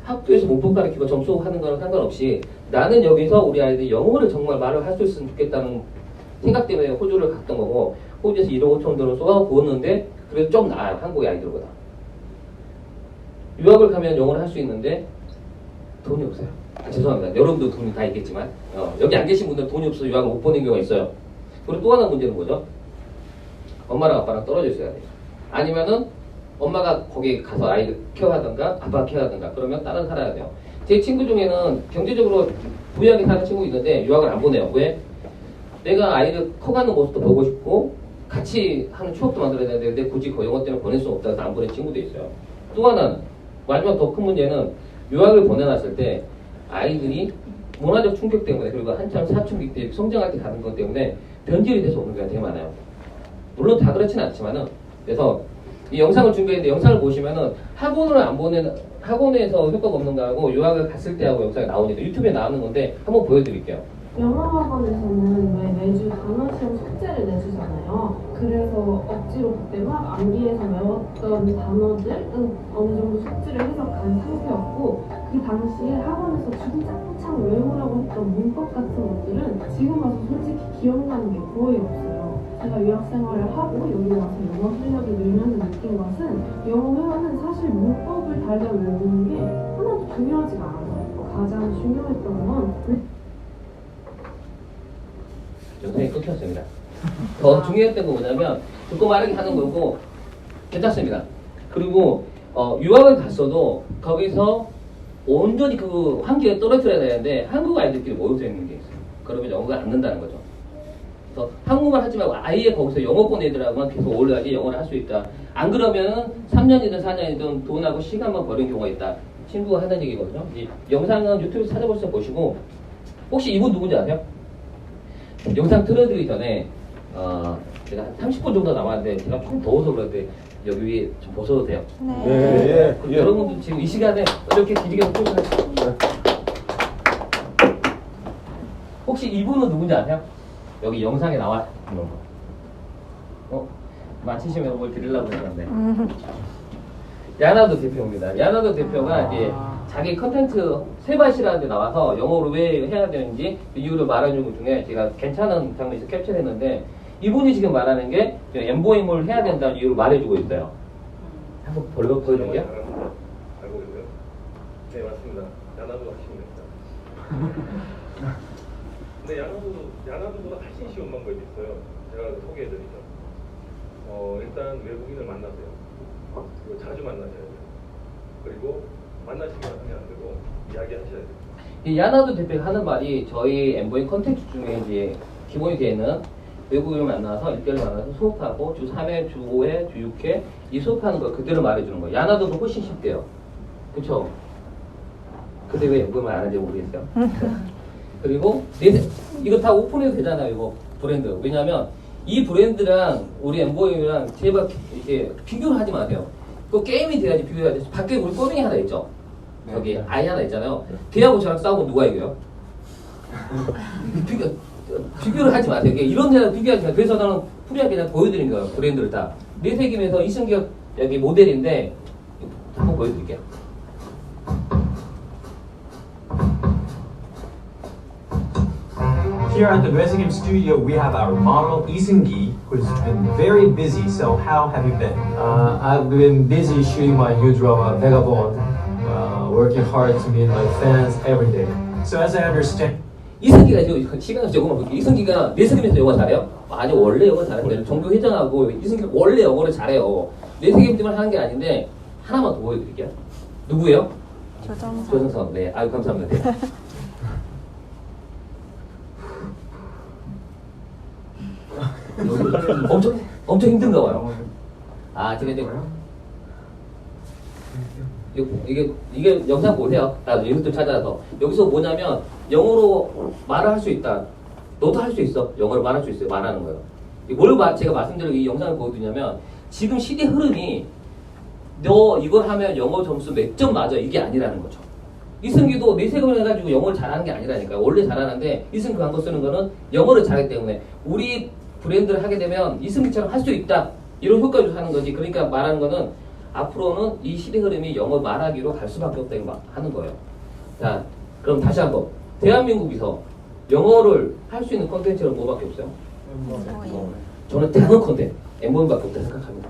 학교에서 문법 가르치고 점수 하는 거랑 상관없이 나는 여기서 우리 아이들이 영어를 정말 말을 할 수 있으면 좋겠다는 생각 때문에 호주를 갔던 거고 호주에서 1억 5천 들어 쏘아 부었는데 그래도 좀 나아요. 한국의 아이들보다. 유학을 가면 영어를 할 수 있는데 돈이 없어요. 죄송합니다. 여러분도 돈이 다 있겠지만 여기 안 계신 분들은 돈이 없어서 유학을 못 보낸 경우가 있어요. 그리고 또 하나 문제는 뭐죠? 엄마랑 아빠랑 떨어져 있어야 돼요. 아니면은 엄마가 거기 가서 아이를 케어하든가 아빠가 케어하든가 그러면 다른 살아야 돼요. 제 친구 중에는 경제적으로 부유하게 사는 친구 있는데 유학을 안 보내요. 왜? 내가 아이를 커가는 모습도 보고 싶고 같이 하는 추억도 만들어야 되는데 굳이 그 영어 때문에 보낼 수 없다 해서 안 보낸 친구도 있어요. 또 하나는 마지막 더 큰 문제는 유학을 보내놨을 때 아이들이 문화적 충격 때문에 그리고 한참 사춘기 때 성장할 때 가는 것 때문에 변질이 돼서 오는 경우가 되게 많아요. 물론 다 그렇지는 않지만은 그래서 이 영상을 준비했는데 영상을 보시면은 학원을 안 보낸 학원에서 효과가 없는 거하고 유학을 갔을 때하고 영상이 나오니까 유튜브에 나오는 건데 한번 보여드릴게요. 영어학원에서는 왜 매주 단어 시험 숙제를 내주잖아요. 그래서 억지로 그때 막 암기해서 외웠던 단어들은 어느 정도 숙지를 해서 간 상태였고 그 당시에 학원에서 주구장창 외우라고 했던 문법 같은 것들은 지금 와서 솔직히 기억나는 게 거의 없어요. 제가 유학 생활을 하고 여기 와서 영어 실력이 늘면서 느낀 것은 영어 회화는 사실 문법을 달려 외우는 게 하나도 중요하지가 않아요. 가장 중요했던 건 영상이 끊겼습니다. 더 중요했던 건 뭐냐면 듣고 말하기 하는 거고 괜찮습니다. 그리고 유학을 갔어도 거기서 온전히 그 환경에 떨어뜨려야 되는데 한국 아이들끼리 모여서 있는 게 있어요. 그러면 영어가 안 는다는 거죠. 그래서 한국말 하지 말고 아예 거기서 영어권 애들하고만 계속 어울려야지 영어를 할 수 있다. 안 그러면 3년이든 4년이든 돈하고 시간만 버린 경우가 있다. 친구가 하는 얘기거든요. 이 영상은 유튜브에서 찾아보셔서 보시고 혹시 이분 누군지 아세요? 영상 틀어드리기 전에 제가 한 30분 정도 남았는데 제가 좀 더워서 그런데 여기 위에 좀 벗어도 돼요? 네. 예. 여러분들 지금 이 시간에 이렇게 길게 꽂아주세요. 혹시 이분은 누군지 아세요? 여기 영상에 나와 있는 거. 맞히시면 뭘 드리려고 했는데. 야나도 대표입니다. 야나도 대표가 이제 자기 컨텐츠 세바시라는 데 나와서 영어로 왜 해야 되는지 이유를 말해준 것 중에 제가 괜찮은 장면에서 캡처를 했는데 이분이 지금 말하는 게 엠보잉을 해야 된다는 이유를 말해주고 있어요. 한번 보여줄게요. 알고 계세요? 네, 맞습니다. 야나도 하시면 됩니다. 근데 야나도보다 훨씬 쉬운 방법이 있어요. 제가 소개해드리죠. 일단 외국인을 만나세요. 그리고 자주 만나셔야 돼요. 그리고 만나시기만 하면 안 되고 이야기하셔야 돼요. 이 야나도 대표가 하는 말이 저희 엠보잉 컨텐츠 중에 이제 기본이 되어 있는 외국인을 만나서 1개월 만나서 수업하고 주 3회, 주 5회, 주 6회 이 수업하는 거 그대로 말해주는 거예요. 야나도도 훨씬 쉽대요. 그쵸? 근데 왜 연구를 안 하는지 모르겠어요. 그리고 이거 다 오픈해도 되잖아요. 이거 브랜드. 왜냐하면 이 브랜드랑 우리 엠보임이랑 제발 이게 비교를 하지 마세요. 그 게임이 돼야지 비교해야 돼. 밖에 우리 꼬맹이 하나 있죠. 저기 아이 하나 있잖아요. 걔하고 저랑 싸우면 누가 이겨요? 비교를 하지 마세요. 이런 데랑 비교하지 마세요. 그래서 나는 프리하게 그냥 보여드린 거예요. 브랜드를 다. 내세김에서 이승기업 여기 모델인데 한번 보여드릴게요. Here at the Resigim studio, we have our model Isungi, who's been very busy. So how have you been? I've been busy shooting my new drama, Vagabond, working hard to meet my fans every day. So as I understand, 이승기가 지금 시간을 조금만 볼게요. 이승기가 내세김에서 영어 잘해요? 아니 원래 영어 잘하는데 종교 회장하고 이승기가 원래 영어를 잘해요. 내세김 때문에 하는 게 아닌데 하나만 더 보여드릴게요. 누구예요? 조정석. 네, 아유 감사합니다. 네. 엄청 힘든가 봐요. 아, 제가 이제 이게 영상 보세요. 나도 이것도 찾아서 여기서 뭐냐면 영어로 말을 할 수 있다. 너도 할 수 있어. 영어로 말할 수 있어요. 말하는 거예요. 제가 말씀드린 이 영상을 보여드리냐면 지금 시대 흐름이 너 이걸 하면 영어 점수 몇 점 맞아 이게 아니라는 거죠. 이승기도 내세금을 해가지고 영어를 잘하는 게 아니라니까요. 원래 잘하는데 이승기 광고 쓰는 거는 영어를 잘하기 때문에 우리 브랜드를 하게 되면 이승기처럼 할 수 있다. 이런 효과를 하는 거지. 그러니까 말하는 거는 앞으로는 이 시대 흐름이 영어 말하기로 갈 수밖에 없다고 하는 거예요. 자, 그럼 다시 한번. 대한민국에서 영어를 할 수 있는 콘텐츠는 뭐밖에 없어요? 저는 대단한 콘텐츠, 엠보임밖에 없다 생각합니다.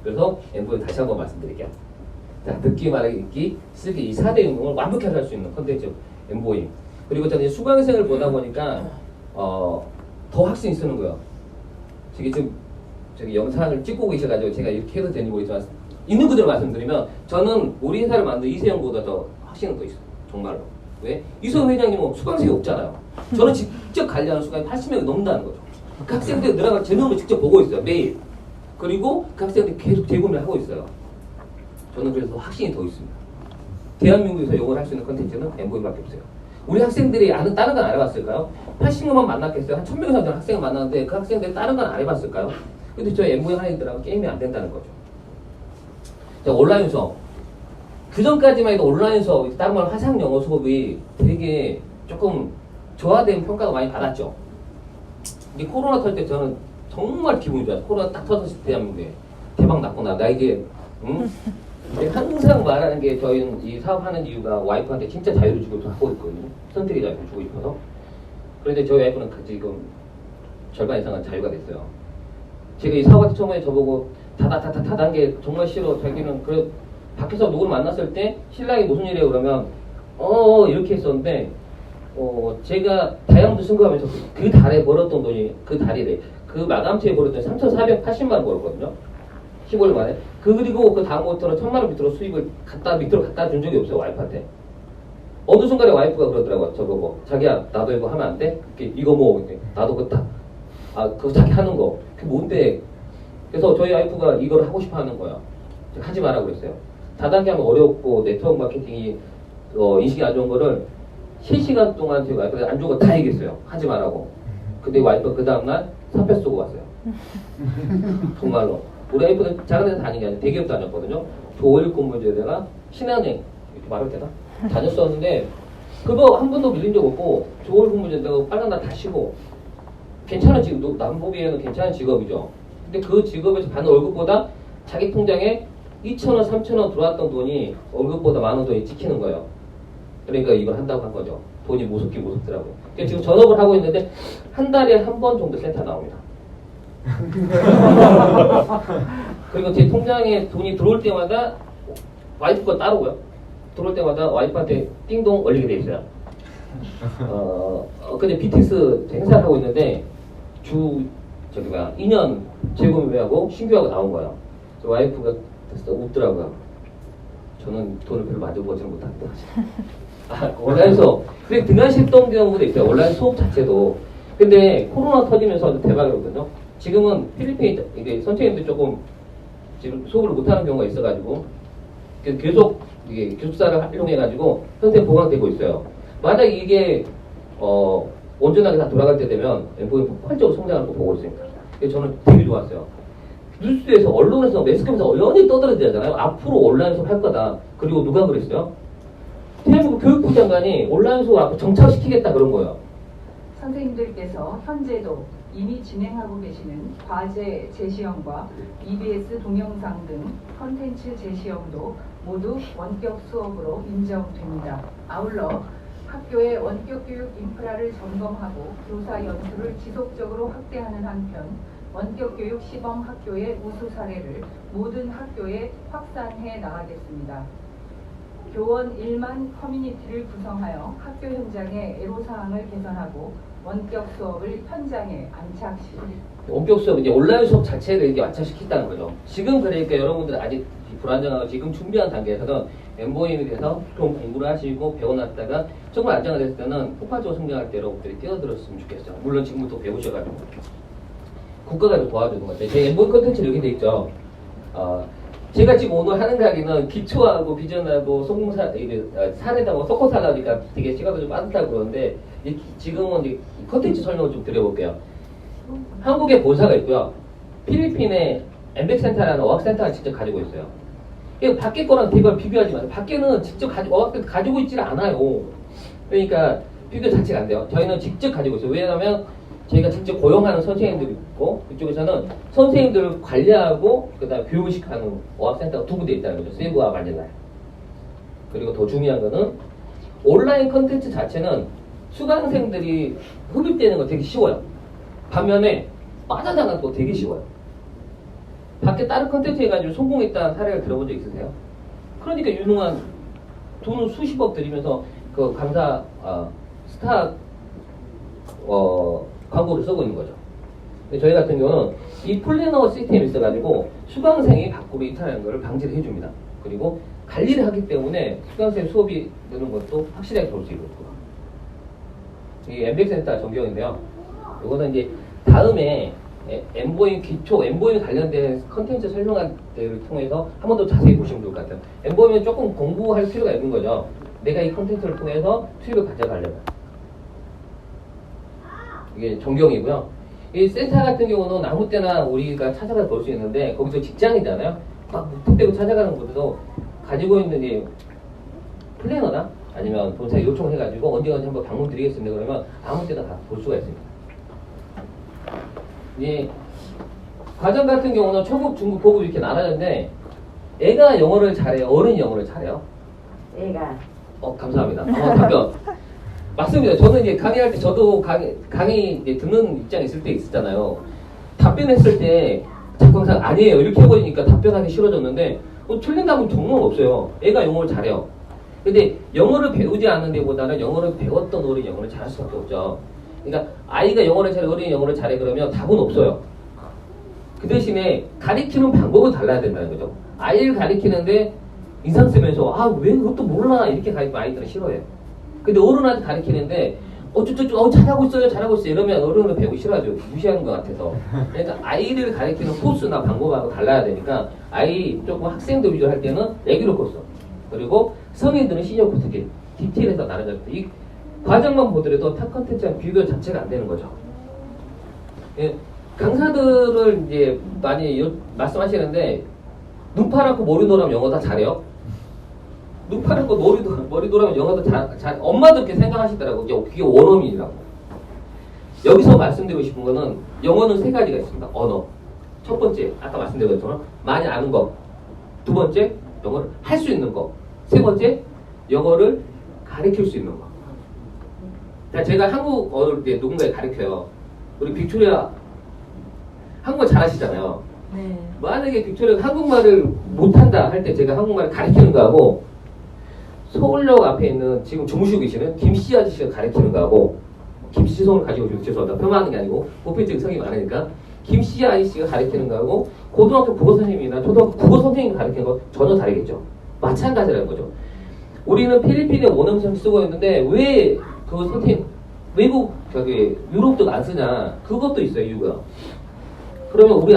그래서 엠보임 다시 한번 말씀드릴게요. 자, 듣기, 말하기, 읽기, 쓰기 이 4대 응용을 완벽하게 할 수 있는 콘텐츠 엠보임. 그리고 저는 수강생을 보다 보니까 더 학생이 쓰는 거예요. 지금 저기 영상을 찍고 계셔가지고 제가 이렇게 해도 되는지 모르겠지만 있는 그대로 말씀드리면 저는 우리 회사를 만든 이세영보다 더 학생은 더 있어요. 정말로. 왜? 이세영 회장님은 수강생이 없잖아요. 저는 직접 관리하는 수강이 80명이 넘는다는 거죠. 그 학생들 늘어나가 제 눈으로 직접 보고 있어요. 매일. 그리고 그 학생들이 계속 재구매를 하고 있어요. 저는 그래서 확신이 더 있습니다. 대한민국에서 영어를 할 수 있는 컨텐츠는 엠보임밖에 없어요. 우리 학생들이 다른 건 안 해봤을까요? 80명만 만났겠어요? 한 1000명 이상 되는 학생을 만났는데 그 학생들이 다른 건 안 해봤을까요? 근데 저희 엠보임 하는 애들하고 게임이 안 된다는 거죠. 자, 온라인 수업. 그 전까지만 해도 온라인 수업, 다른 말 화상 영어 수업이 되게 조금 저하된 평가가 많이 받았죠. 이게 코로나 털 때 저는 정말 기분이 좋아요. 코로나 딱 터졌을 때 대한민국에 대박 났구나. 나 이게, 응? 항상 말하는 게 저희는 이 사업하는 이유가 와이프한테 진짜 자유를 주고 하고 있거든요. 선택의 자유를 주고 싶어서. 그런데 저희 와이프는 지금 절반 이상은 자유가 됐어요. 제가 이 사업한테 처음에 저보고 다단 게 정말 싫어. 자기는 그래 밖에서 누구를 만났을 때 신랑이 무슨 일이에요 그러면 이렇게 했었는데 제가 다이아몬드 승급하면서 그 달에 벌었던 돈이 그 달이래. 그 마감치에 벌었던 돈이 3,480만 원 벌었거든요. 15일 만에. 그리고 그 다음부터는 1,000만 원 밑으로 수입을 밑으로 갖다 준 적이 없어요. 와이프한테. 어느 순간에 와이프가 그러더라고요. 저보고 자기야 나도 이거 하면 안 돼? 이거 뭐 나도 그거 자기 하는 거 그게 뭔데? 그래서 저희 와이프가 이걸 하고 싶어 하는 거야. 하지 말라고 그랬어요. 다단계 하면 어렵고 네트워크 마케팅이 인식이 안 좋은 거를 3시간 동안 저희 와이프가 안 좋은 거 다 얘기했어요. 하지 말라고. 근데 와이프가 그 다음날 사표 쓰고 왔어요. 정말로. 우리 와이프는 작은 데서 다닌 게 아니라 대기업 다녔거든요. 조일 근무제에다가 신한은행 이렇게 말할 때나 다녔었는데 그거 한 번도 밀린 적 없고 조일 근무제에다가 빨간 날 다 쉬고 괜찮은 직업, 남 보기에는 괜찮은 직업이죠. 근데 그 직업에서 받는 월급보다 자기 통장에 2,000원, 3,000원 들어왔던 돈이 월급보다 많은 돈이 찍히는 거예요. 그러니까 이걸 한다고 한 거죠. 돈이 무섭더라고요. 그래서 지금 전업을 하고 있는데 한 달에 한 번 정도 센터 나옵니다. 그리고 제 통장에 돈이 들어올 때마다 와이프가 따르고요. 들어올 때마다 와이프한테 띵동 올리게 돼 있어요. 근데 BTS 행사를 하고 있는데 2년 재구매하고 신규하고 나온 거예요. 와이프가 웃더라고요. 저는 돈을 별로 만져보지는 못합니다. 온라인 수업. 근데 등한시했던 경우도 있어요. 온라인 수업 자체도 근데 코로나 터지면서 대박이거든요. 지금은 필리핀 이게 선생님들 조금 지금 수업을 못하는 경우가 있어가지고 계속 이게 기숙사를 활용해가지고 선생님 보강되고 있어요. 만약 이게 온전하게 다 돌아갈 때 되면 엠보이 폭발적으로 성장하는 거 보고 있으니까 저는 되게 좋았어요. 뉴스에서 언론에서 매스컴에서 연이 떠들어대잖아요. 앞으로 온라인 수업 할 거다. 그리고 누가 그랬어요? 대한민국 교육부 장관이 온라인 수업 앞으로 정착시키겠다 그런 거예요. 선생님들께서 현재도 이미 진행하고 계시는 과제 재시험과 EBS 동영상 등 컨텐츠 재시험도 모두 원격 수업으로 인정됩니다. 아울러 학교의 원격 교육 인프라를 점검하고 교사 연수를 지속적으로 확대하는 한편 원격 교육 시범 학교의 우수 사례를 모든 학교에 확산해 나가겠습니다. 교원 1만 커뮤니티를 구성하여 학교 현장의 애로사항을 개선하고 원격 수업을 현장에 안착시킵니다. 원격 수업 이제 온라인 수업 자체를 이렇게 완착시켰다는 거죠. 지금 그러니까 여러분들 아직 불안정하고 지금 준비한 단계에서는 엠보잉에 대해서 좀 공부를 하시고 배워놨다가 정말 안정화됐을 때는 폭발적으로 성장할 때 여러분들이 뛰어들었으면 좋겠어요. 물론 지금부터 배우셔가지고 국가가 좀 도와주는 거죠. 제 엠보잉 컨텐츠 여기 돼 있죠. 제가 지금 오늘 하는 강의는 기초하고 비전하고 사례하고 섞어서 하려니까 되게 시간이 좀 빠듯하고 그러는데 지금은 이제 컨텐츠 설명을 좀 드려볼게요. 한국에 본사가 있고요. 필리핀에 엠백센터라는 어학센터가 직접 가지고 있어요. 밖에 거랑 대걸 비교하지 마세요. 밖에는 직접 어학센터 가지고 있지를 않아요. 그러니까 비교 자체가 안 돼요. 저희는 직접 가지고 있어요. 왜냐하면 저희가 직접 고용하는 선생님들이 있고 그쪽에서는 선생님들을 관리하고 그다음에 교육식하는 어학센터가 두 군데 있다는 거죠. 세부와 마닐라에. 그리고 더 중요한 거는 온라인 컨텐츠 자체는 수강생들이 흡입되는 거 되게 쉬워요. 반면에 빠져나가는 거 되게 쉬워요. 밖에 다른 컨텐츠 해가지고 성공했다는 사례를 들어본 적 있으세요? 그러니까 유능한 돈을 수십억 들이면서 그 강사 스타 광고를 쓰고 있는 거죠. 저희 같은 경우는 이 플래너 시스템이 있어가지고 수강생이 밖으로 이탈하는 것을 방지를 해줍니다. 그리고 관리를 하기 때문에 수강생 수업이 되는 것도 확실하게 볼 수 있고요. 이 엠백센터 전경인데요. 이거는 이제 다음에 엠보잉 기초, 엠보잉 관련된 컨텐츠 설명한 데를 통해서 한 번 더 자세히 보시면 좋을 것 같아요. 엠보잉은 조금 공부할 필요가 있는 거죠. 내가 이 컨텐츠를 통해서 수익을 가져가려면. 이게 전경이고요. 이 센터 같은 경우는 아무 때나 우리가 찾아가 볼 수 있는데 거기서 직장이잖아요. 막 묵묵대고 찾아가는 것도 가지고 있는 이 플래너나 아니면 본사에 요청해가지고 언제든지 한번 방문 드리겠습니다. 그러면 아무 때나 다 볼 수가 있습니다. 이 과정 같은 경우는 초급, 중급, 고급 이렇게 나눠졌는데 애가 영어를 잘해요? 어른이 영어를 잘해요? 애가. 감사합니다. 답변. 맞습니다. 저는 이제 강의할 때 저도 강의 이제 듣는 입장에 있을 때 있었잖아요. 답변했을 때 자꾸 항상 아니에요 이렇게 해버리니까 답변하기 싫어졌는데 틀린 답은 정말 없어요. 애가 영어를 잘해요. 근데 영어를 배우지 않는 데보다는 영어를 배웠던 어른이 영어를 잘할 수밖에 없죠. 그러니까 아이가 영어를 잘해 어른이 영어를 잘해 그러면 답은 없어요. 그 대신에 가리키는 방법은 달라야 된다는 거죠. 아이를 가리키는데 인상 쓰면서 왜 그것도 몰라 이렇게 가리키면 아이들은 싫어해요. 근데 어른한테 가리키는데 잘하고 있어요 이러면 어른은 배우기 싫어하죠. 무시하는 것 같아서. 그러니까 아이를 가리키는 코스나 방법하고 달라야 되니까 아이 조금 학생들 위주로 할 때는 애기로 코스 그리고 성인들은 시니어 코스 이렇게 디테일해서 나눠졌고 이 과정만 보더라도 탑 컨텐츠랑 비교 자체가 안 되는 거죠. 예, 강사들을 이제 많이 말씀하시는데 눈 파랗고 머리 노라면 영어 다 잘해요? 눈 파랗고 머리 노라면 영어도 잘 엄마도 그렇게 생각하시더라고요. 그게 원어민이라고. 여기서 말씀드리고 싶은 거는 영어는 세 가지가 있습니다. 언어. 첫 번째, 아까 말씀드린 것처럼 많이 아는 거. 두 번째, 영어를 할 수 있는 거. 세 번째, 영어를 가르칠 수 있는 거. 제가 한국어를 누군가에 가르쳐요. 우리 빅토리아 한국말 잘하시잖아요. 네. 만약에 빅토리아가 한국말을 못한다 할 때 제가 한국말을 가르치는 거하고 서울역 앞에 있는 지금 주무시고 계시는 김씨 아저씨가 가르치는 거하고 김씨 성을 가지고 죄송합니다. 폄하하는 게 아니고 보편적인 성이 많으니까 김씨 아저씨가 가르치는 거하고 고등학교 국어 선생님이나 초등학교 국어 선생님이 가르치는 거 전혀 다르겠죠. 마찬가지라는 거죠. 우리는 필리핀의 원어민을 쓰고 있는데 왜 그 선생님 외국 저기 유럽도 안 쓰냐? 그것도 있어요 이유가. 그러면 우리